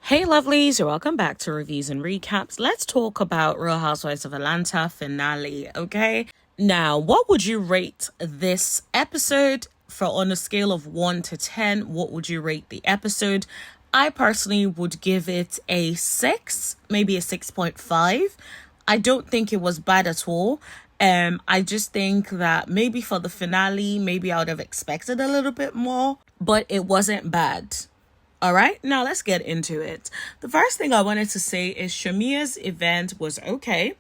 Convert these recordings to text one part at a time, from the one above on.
Hey lovelies, welcome back to Reviews and Recaps. Let's talk about Real Housewives of Atlanta finale, okay? Now, what would you rate this episode on a scale of 1 to 10? What would you rate the episode? I personally would give it a 6, maybe a 6.5. I don't think it was bad at all. I just think that maybe for the finale, maybe I would have expected a little bit more, but it wasn't bad. All right, now let's get into it. The first thing I wanted to say is Shamea's event was okay.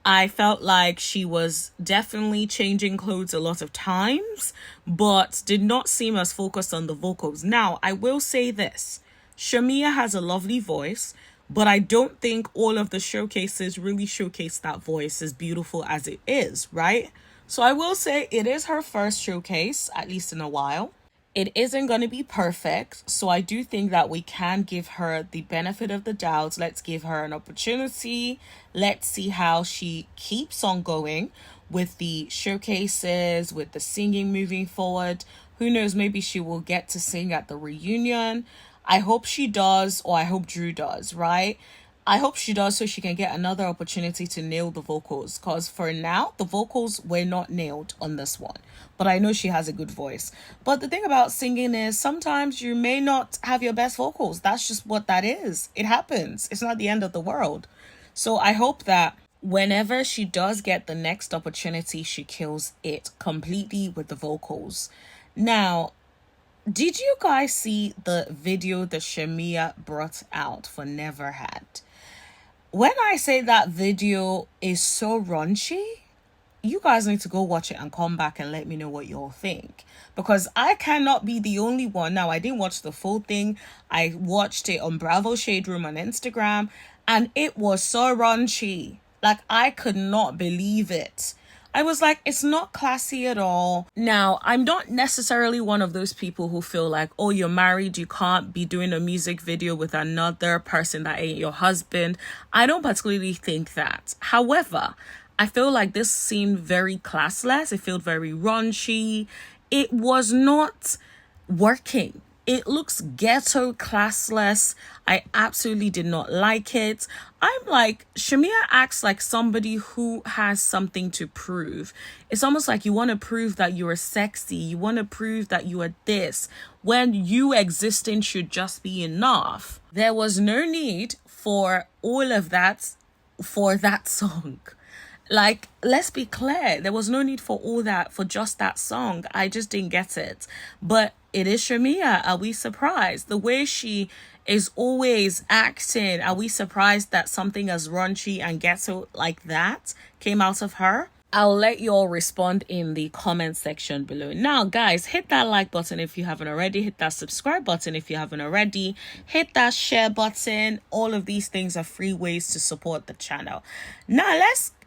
I felt like she was definitely changing clothes a lot of times, but did not seem as focused on the vocals. Now, I will say this. Shamea has a lovely voice, but I don't think all of the showcases really showcase that voice as beautiful as it is, right? So I will say it is her first showcase, at least in a while. It isn't going to be perfect, so I do think that we can give her the benefit of the doubt. Let's give her an opportunity. Let's see how she keeps on going with the showcases, with the singing moving forward. Who knows, maybe she will get to sing at the reunion. I hope she does, or I hope Drew does, right? I hope she does so she can get another opportunity to nail the vocals, because for now, the vocals were not nailed on this one. But I know she has a good voice. But the thing about singing is sometimes you may not have your best vocals. That's just what that is. It happens. It's not the end of the world. So I hope that whenever she does get the next opportunity, she kills it completely with the vocals. Now, did you guys see the video that Shamea brought out for Never Had? When I say that video is so raunchy, you guys need to go watch it and come back and let me know what you all think. Because I cannot be the only one. Now, I didn't watch the full thing. I watched it on Bravo Shade Room on Instagram. And it was so raunchy. Like, I could not believe it. I was like, it's not classy at all. Now, I'm not necessarily one of those people who feel like, oh, you're married, you can't be doing a music video with another person that ain't your husband. I don't particularly think that. However, I feel like this seemed very classless. It felt very raunchy. It was not working. It looks ghetto, classless. I absolutely did not like it. I'm like, Shamea acts like somebody who has something to prove. It's almost like you want to prove that you are sexy. You want to prove that you are this, when you existing should just be enough. There was no need for all of that for that song. Like, let's be clear. There was no need for all that for just that song. I just didn't get it. But it is Shamea. Are we surprised? The way she is always acting, are we surprised that something as raunchy and ghetto like that came out of her? I'll let you all respond in the comment section below. Now, guys, hit that like button if you haven't already. Hit that subscribe button if you haven't already. Hit that share button. All of these things are free ways to support the channel. Now,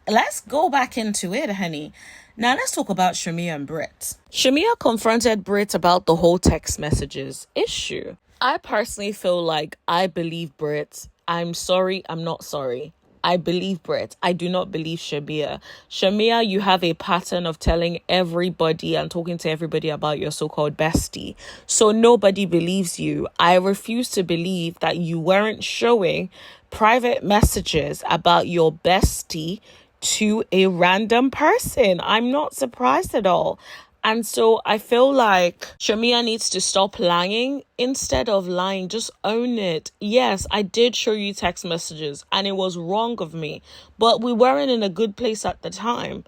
let's go back into it, honey. Now, let's talk about Shamea and Brit. Shamea confronted Brit about the whole text messages issue. I personally feel like I believe Brit. I'm sorry, I'm not sorry. I believe Brit. I do not believe Shamea. Shamea, you have a pattern of telling everybody and talking to everybody about your so-called bestie. So nobody believes you. I refuse to believe that you weren't showing private messages about your bestie to a random person. I'm not surprised at all. And so I feel like Shamea needs to stop lying. Instead of lying, just own it. Yes, I did show you text messages and it was wrong of me, but we weren't in a good place at the time.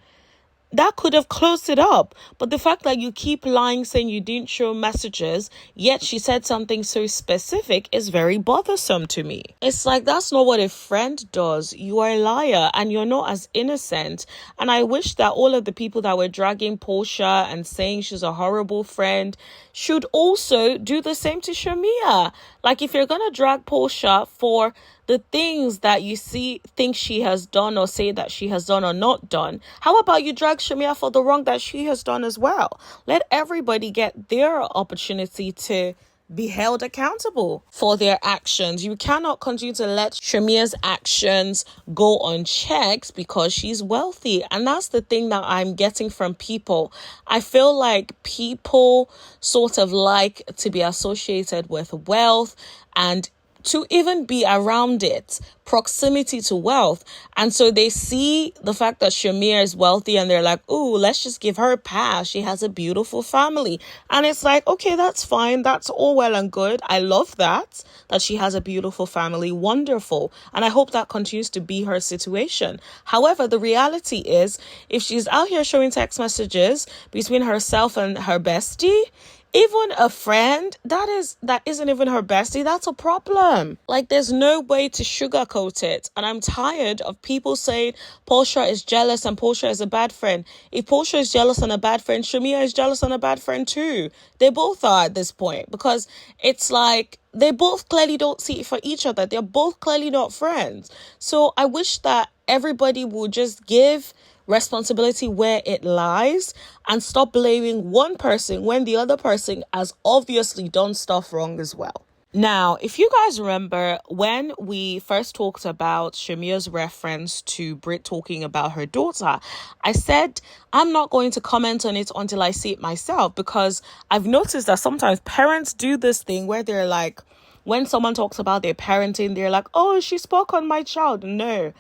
That could have closed it up. But the fact that you keep lying, saying you didn't show messages, yet she said something so specific is very bothersome to me. It's like, that's not what a friend does. You are a liar and you're not as innocent. And I wish that all of the people that were dragging Porsha and saying she's a horrible friend should also do the same to Shamea. Like, if you're going to drag Porsha for the things that you think she has done or say that she has done or not done, how about you drag Shamea for the wrong that she has done as well? Let everybody get their opportunity to be held accountable for their actions. You cannot continue to let Shamea's actions go unchecked because she's wealthy. And that's the thing that I'm getting from people. I feel like people sort of like to be associated with wealth and to even be around it, proximity to wealth. And so they see the fact that Shamea is wealthy and they're like, oh, let's just give her a pass. She has a beautiful family. And it's like, okay, that's fine. That's all well and good. I love that she has a beautiful family. Wonderful. And I hope that continues to be her situation. However, the reality is, if she's out here showing text messages between herself and her bestie, even a friend that isn't even her bestie, that's a problem. Like, there's no way to sugarcoat it. And I'm tired of people saying Porsha is jealous and Porsha is a bad friend. If Porsha is jealous and a bad friend, Shamea is jealous and a bad friend too. They both are at this point, because it's like they both clearly don't see it for each other. They're both clearly not friends. So I wish that everybody would just give responsibility where it lies and stop blaming one person when the other person has obviously done stuff wrong as well. Now, if you guys remember when we first talked about Shamea's reference to Brit talking about her daughter, I said I'm not going to comment on it until I see it myself, because I've noticed that sometimes parents do this thing where they're like, when someone talks about their parenting, they're like, oh, she spoke on my child. No.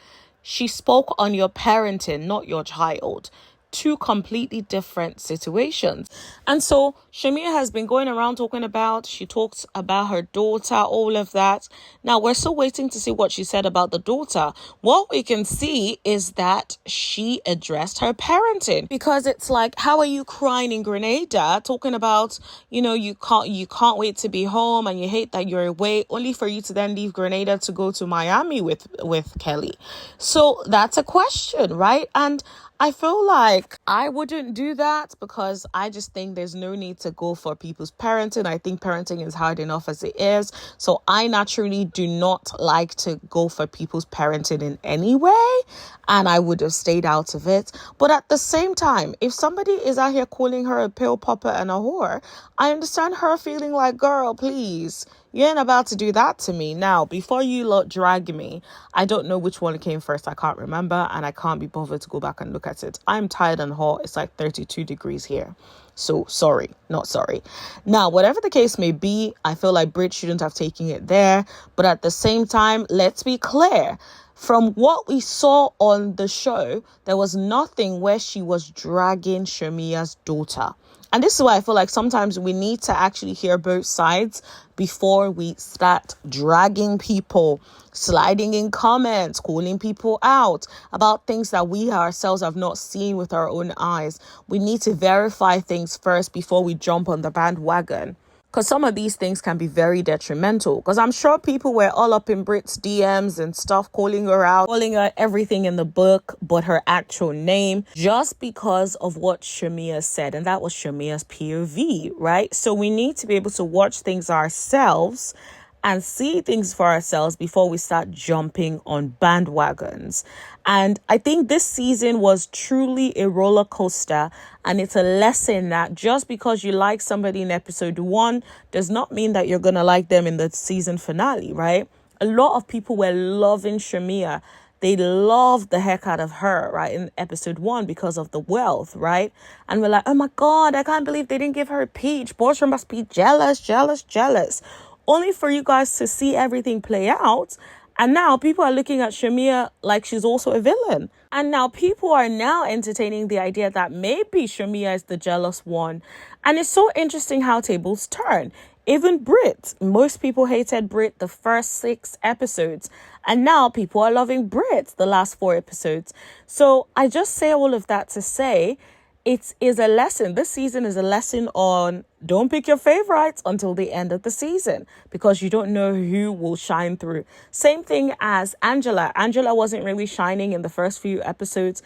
She spoke on your parenting, not your child. Two completely different situations. And so Shamea has been going around she talks about her daughter, all of that. Now we're still waiting to see what she said about the daughter. What we can see is that she addressed her parenting, because it's like, how are you crying in Grenada talking about, you can't wait to be home and you hate that you're away, only for you to then leave Grenada to go to Miami with Kelly. So that's a question, right? And I feel like I wouldn't do that, because I just think there's no need to go for people's parenting. I think parenting is hard enough as it is. So I naturally do not like to go for people's parenting in any way, and I would have stayed out of it. But at the same time, if somebody is out here calling her a pill popper and a whore, I understand her feeling like, girl, please, you ain't about to do that to me. Now, before you lot drag me, I don't know which one came first. I can't remember, and I can't be bothered to go back and look at it. I'm tired and hot. It's like 32 degrees here. So not sorry. Now, whatever the case may be, I feel like Brit shouldn't have taken it there. But at the same time, let's be clear. From what we saw on the show, there was nothing where she was dragging Shamea's daughter. And this is why I feel like sometimes we need to actually hear both sides before we start dragging people, sliding in comments, calling people out about things that we ourselves have not seen with our own eyes. We need to verify things first before we jump on the bandwagon. Because some of these things can be very detrimental. Because I'm sure people were all up in Brit's DMs and stuff, calling her out, calling her everything in the book but her actual name, just because of what Shamea said. And that was Shamea's POV, right? So we need to be able to watch things ourselves and see things for ourselves before we start jumping on bandwagons. And I think this season was truly a roller coaster. And it's a lesson that just because you like somebody in episode 1 does not mean that you're going to like them in the season finale, right? A lot of people were loving Shamea. They loved the heck out of her, right, in episode 1 because of the wealth, right? And we're like, oh my God, I can't believe they didn't give her a peach. Porsha must be jealous. Only for you guys to see everything play out. And now people are looking at Shamea like she's also a villain. And now people are now entertaining the idea that maybe Shamea is the jealous one. And it's so interesting how tables turn. Even Brit. Most people hated Brit the first 6 episodes. And now people are loving Brit the last 4 episodes. So I just say all of that to say it is a lesson. This season is a lesson on don't pick your favorites until the end of the season, because you don't know who will shine through. Same thing as Angela. Angela wasn't really shining in the first few episodes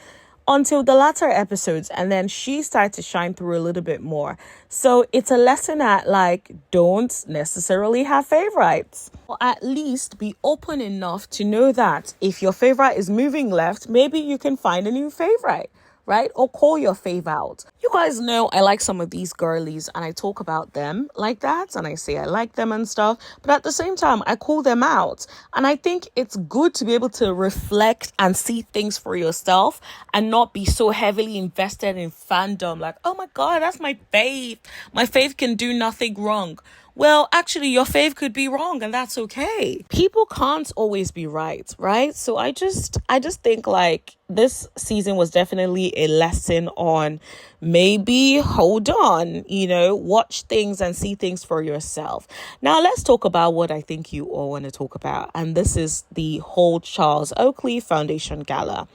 until the latter episodes, and then she started to shine through a little bit more. So it's a lesson at like, don't necessarily have favorites, or at least be open enough to know that if your favorite is moving left, maybe you can find a new favorite, right? Or call your fave out. You guys know I like some of these girlies and I talk about them like that and I say I like them and stuff. But at the same time, I call them out. And I think it's good to be able to reflect and see things for yourself and not be so heavily invested in fandom. Like, oh my God, that's my fave. My fave can do nothing wrong. Well, actually, your fave could be wrong, and that's okay. People can't always be right, right? So I just think like this season was definitely a lesson on maybe hold on, watch things and see things for yourself. Now, let's talk about what I think you all want to talk about, and this is the whole Charles Oakley Foundation Gala.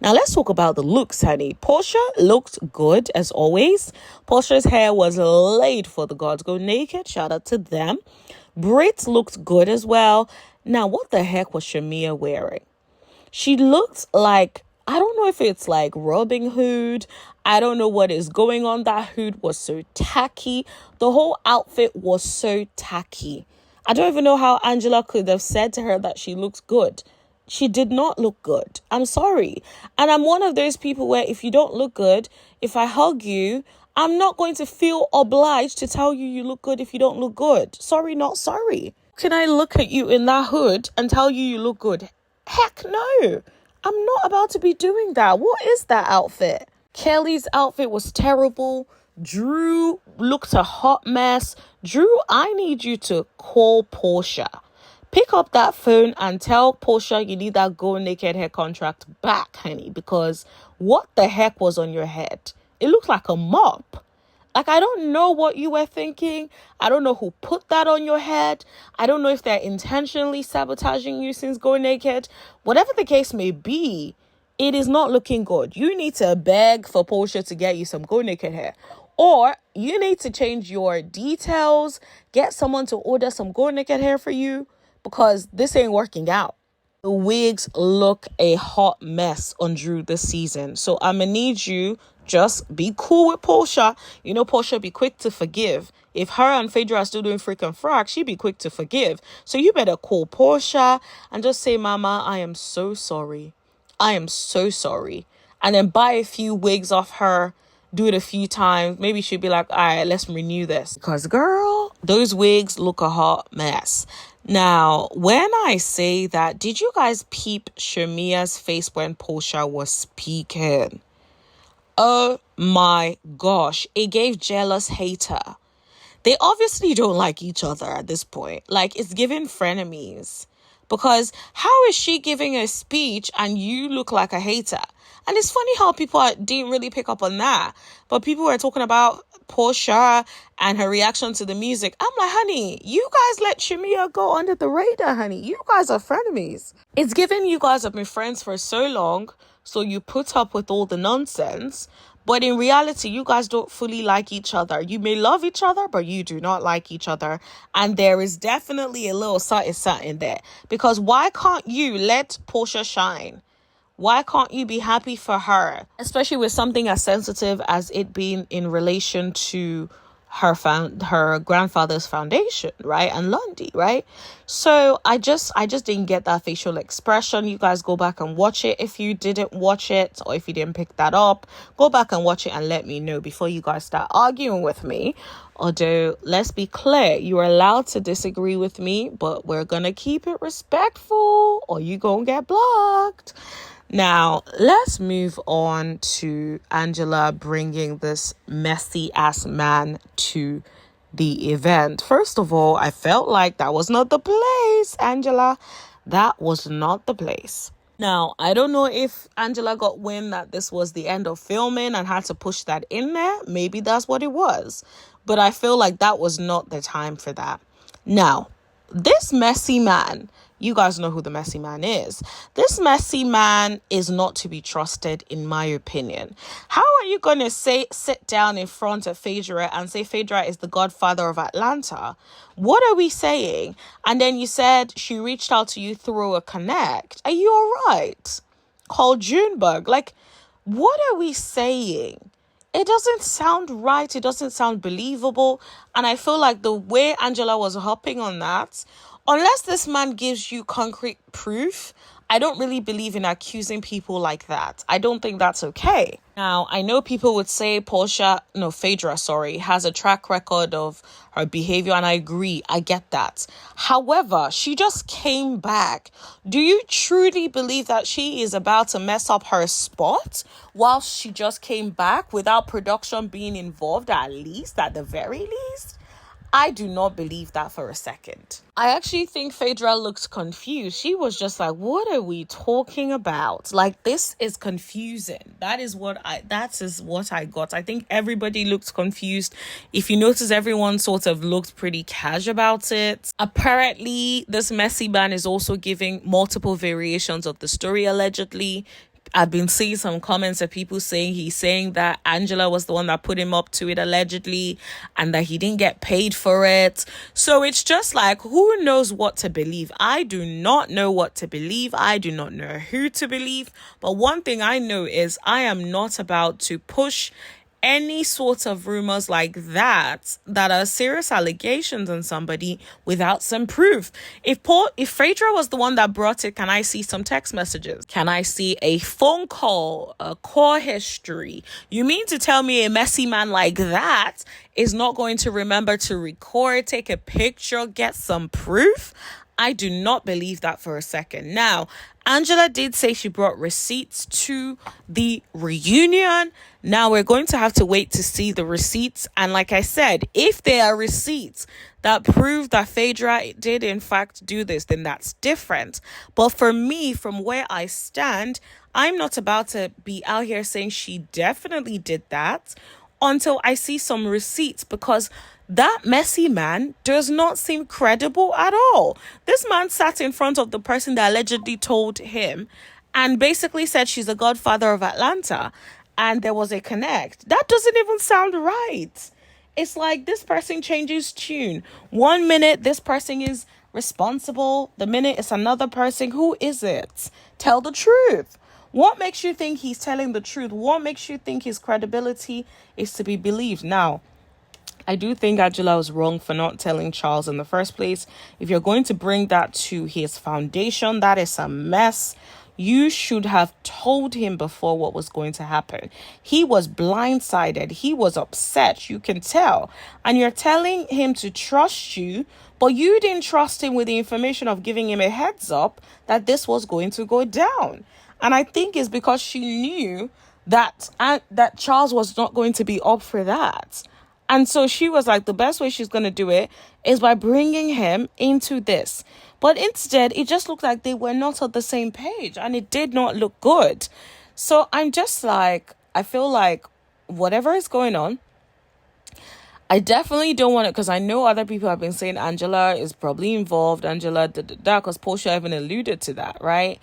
Now let's talk about the looks, honey. Porsha looked good as always. Porsha's hair was laid for the gods go naked. Shout out to them. Brit looked good as well. Now, what the heck was Shamea wearing? She looked like, I don't know if it's like Robin Hood. I don't know what is going on. That hood was so tacky. The whole outfit was so tacky. I don't even know how Angela could have said to her that she looks good. She did not look good. I'm sorry. And I'm one of those people where if you don't look good, if I hug you, I'm not going to feel obliged to tell you you look good if you don't look good. Sorry, not sorry. Can I look at you in that hood and tell you you look good? Heck no. I'm not about to be doing that. What is that outfit? Kelly's outfit was terrible. Drew looked a hot mess. Drew, I need you to call Porsha. Pick up that phone and tell Porsha you need that go naked hair contract back, honey, because what the heck was on your head? It looked like a mop. Like, I don't know what you were thinking. I don't know who put that on your head. I don't know if they're intentionally sabotaging you since Go Naked. Whatever the case may be, it is not looking good. You need to beg for Porsha to get you some Go Naked hair. Or you need to change your details, get someone to order some Go Naked hair for you, because this ain't working out. The wigs look a hot mess on Drew this season. So I'm going to need you just be cool with Porsha. You know, Porsha be quick to forgive. If her and Phaedra are still doing freaking frack, she'd be quick to forgive. So you better call Porsha and just say, Mama, I am so sorry. I am so sorry. And then buy a few wigs off her. Do it a few times. Maybe she'd be like, all right, let's renew this. Because, girl, those wigs look a hot mess. Now, when I say that, did you guys peep Shamea's face when Porsha was speaking? Oh my gosh, it gave jealous hater. They obviously don't like each other at this point. Like, it's giving frenemies. Because how is she giving a speech and you look like a hater? And it's funny how people didn't really pick up on that. But people were talking about Porsha and her reaction to the music. I'm like, honey, you guys let Shamea go under the radar, honey. You guys are frenemies. It's given you guys have been friends for so long, so you put up with all the nonsense. But in reality, you guys don't fully like each other. You may love each other, but you do not like each other. And there is definitely a little something there. Because why can't you let Porsha shine? Why can't you be happy for her? Especially with something as sensitive as it being in relation to her grandfather's foundation, right? And Lundy, right? So I just didn't get that facial expression. You guys go back and watch it. If you didn't watch it or if you didn't pick that up, go back and watch it and let me know before you guys start arguing with me. Although, let's be clear, you're allowed to disagree with me, but we're gonna keep it respectful or you gonna get blocked. Now, let's move on to Angela bringing this messy ass man to the event. First of all, I felt like that was not the place, Angela. That was not the place. Now, I don't know if Angela got wind that this was the end of filming and had to push that in there. Maybe that's what it was. But I feel like that was not the time for that. Now, this messy man, you guys know who the messy man is. This messy man is not to be trusted, in my opinion. How are you going to sit down in front of Phaedra and say Phaedra is the godfather of Atlanta? What are we saying? And then you said she reached out to you through a connect. Are you all right? Call Junebug. Like, what are we saying? It doesn't sound right. It doesn't sound believable. And I feel like the way Angela was hopping on that, unless this man gives you concrete proof, I don't really believe in accusing people like that. I don't think that's okay. Now, I know people would say Phaedra, has a track record of her behavior, and I agree. I get that. However, she just came back. Do you truly believe that she is about to mess up her spot while she just came back without production being involved, at the very least? I do not believe that for a second. I actually think Phaedra looked confused. She was just like, what are we talking about? Like, this is confusing. That is what I got. I think everybody looked confused. If you notice, everyone sort of looked pretty cash about it. Apparently, this messy man is also giving multiple variations of the story, allegedly. I've been seeing some comments of people saying he's saying that Angela was the one that put him up to it, allegedly, and that he didn't get paid for it. So it's just like, who knows what to believe? I do not know what to believe. I do not know who to believe. But one thing I know is I am not about to push any sort of rumors like that are serious allegations on somebody without some proof. If Phaedra was the one that brought it, can I see some text messages? Can I see a phone call, a call history? You mean to tell me a messy man like that is not going to remember to record, take a picture, get some proof? I do not believe that for a second. Now, Angela did say she brought receipts to the reunion. Now we're going to have to wait to see the receipts. And like I said, if there are receipts that prove that Phaedra did in fact do this, then that's different. But for me, from where I stand, I'm not about to be out here saying she definitely did that until I see some receipts, because that messy man does not seem credible at all. This man sat in front of the person that allegedly told him and basically said she's the godfather of Atlanta, and there was a connect. That doesn't even sound right. It's like this person changes tune. 1 minute, this person is responsible. The minute it's another person. Who is it? Tell the truth. What makes you think he's telling the truth? What makes you think his credibility is to be believed? Now, I do think Angela was wrong for not telling Charles in the first place. If you're going to bring that to his foundation, that is a mess. You should have told him before what was going to happen. He was blindsided. He was upset. You can tell. And you're telling him to trust you, but you didn't trust him with the information of giving him a heads up that this was going to go down. And I think it's because she knew that Charles was not going to be up for that. And so she was like, the best way she's going to do it is by bringing him into this. But instead, it just looked like they were not on the same page, and it did not look good. So I'm just like, I feel like whatever is going on, I definitely don't want it, because I know other people have been saying Angela is probably involved, because Porsha even alluded to that, right?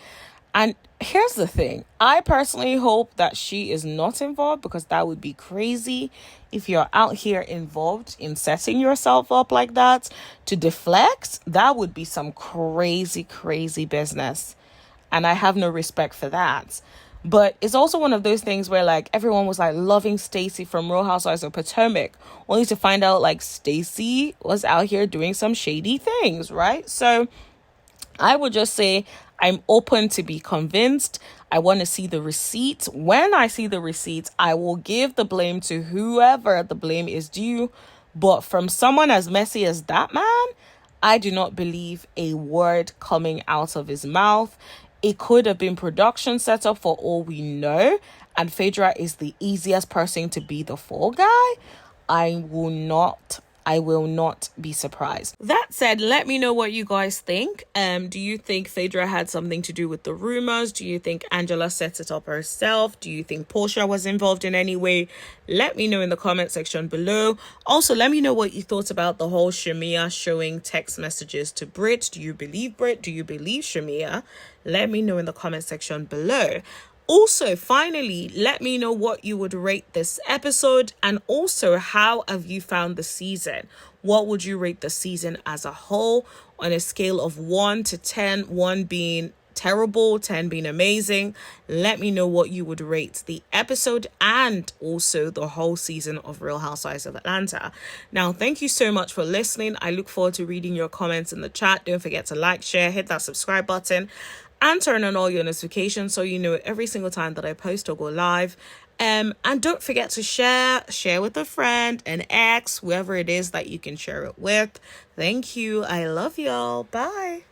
And here's the thing. I personally hope that she is not involved, because that would be crazy if you're out here involved in setting yourself up like that to deflect. That would be some crazy, crazy business. And I have no respect for that. But it's also one of those things where like everyone was like loving Stacey from Real Housewives of Potomac, only to find out like Stacey was out here doing some shady things, right? So I would just say I'm open to be convinced. I want to see the receipts. When I see the receipts, I will give the blame to whoever the blame is due. But from someone as messy as that man, I do not believe a word coming out of his mouth. It could have been production set up for all we know. And Phaedra is the easiest person to be the fall guy. I will not be surprised. That said, let me know what you guys think. Do you think Phaedra had something to do with the rumors? Do you think Angela set it up herself? Do you think Porsha was involved in any way? Let me know in the comment section below. Also, let me know what you thought about the whole Shamea showing text messages to Brit. Do you believe Brit? Do you believe Shamea? Let me know in the comment section below. Also, finally, let me know what you would rate this episode, and also how have you found the season? What would you rate the season as a whole on a scale of 1 to 10, 1 being terrible, 10 being amazing? Let me know what you would rate the episode and also the whole season of Real Housewives of Atlanta. Now, thank you so much for listening. I look forward to reading your comments in the chat. Don't forget to like, share, hit that subscribe button. and turn on all your notifications so you know every single time that I post or go live. And don't forget to share with a friend, an ex, whoever it is that you can share it with. Thank you. I love y'all. Bye.